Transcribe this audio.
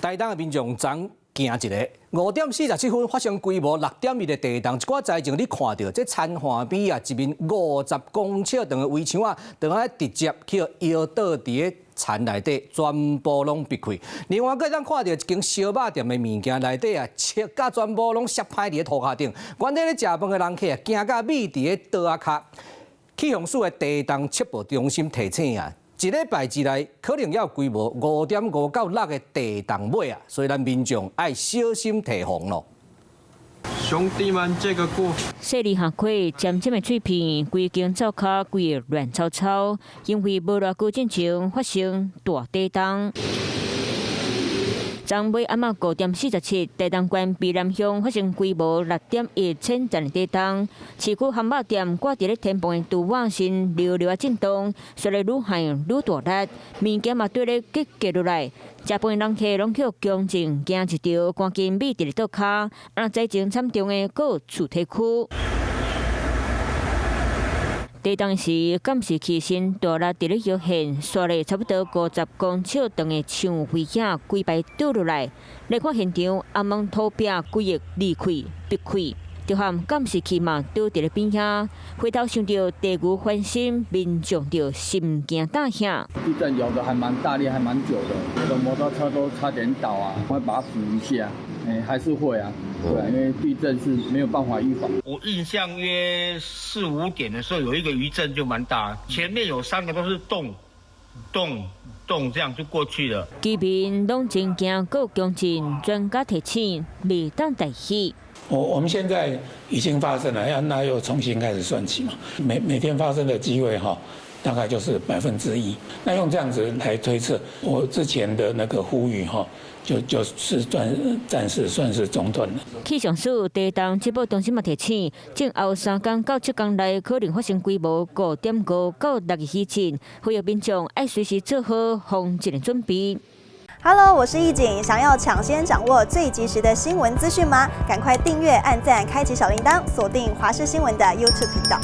台东的民众昨惊一个，5点47分发生规模6.1的地震，一寡灾情你看到，这田环边啊，一面50公尺长的围墙啊，当啊直接去摇倒伫个田内底，全部拢崩溃。另外，佫当看到一间烧肉店的物件内底啊，切甲全部拢摔歹伫个涂骹顶，原来咧食饭的人客啊，惊甲米伫个刀啊卡。气象署的地动测报中心提醒啊。一礼拜之内，可能要规模5.5到6的地动尾啊，所以咱民众爱小心提防咯。兄弟们，这个过。细粒下块，尖尖的碎片，规间灶骹规个乱糟糟，因为无偌久之前发生大地动。昨尾暗暝5点47，地动县卑南乡发生规模6.1浅层的地动，市区汉堡店挂伫咧天棚的蛛网身溜溜啊震动，说来愈害愈大力，物件嘛对咧结落来。食饭人客拢去强震，惊一条赶紧米伫咧倒骹，灾情惨重的佫有厝体区。地动时，监视器身大力伫咧摇现，刷了差不多50公尺长的墙灰影规排倒落来。来看现场，暗暝土壁规个裂开、裂开，就含监视器嘛倒伫咧边仔。回头想到地牛翻身，民众就心惊胆吓。地震有的还蛮大力，还蛮久的，那个摩托车都差点倒啊，我会把它扶一下。还是会啊，对啊，因为地震是没有办法预防。我印象约4、5点的时候，有一个余震就蛮大，前面有3个都是动这样就过去了。居民拢真惊，各强震，专家提醒，未当大意。我们现在已经发生了，那又重新开始算起嘛，每天发生的机会哈。大概就是1%，那用这样子来推测，我之前的那个呼吁哈，就是暂时算是中断了。气象署地动测报中心嘛提醒，正后3天到7天内可能发生规模5.5到6个地震，呼吁民众爱随时做好防震的准备。Hello， 我是易景，想要抢先掌握最及时的新闻资讯吗？赶快订阅、按赞、开启小铃铛，锁定华视新闻的 YouTube 频道。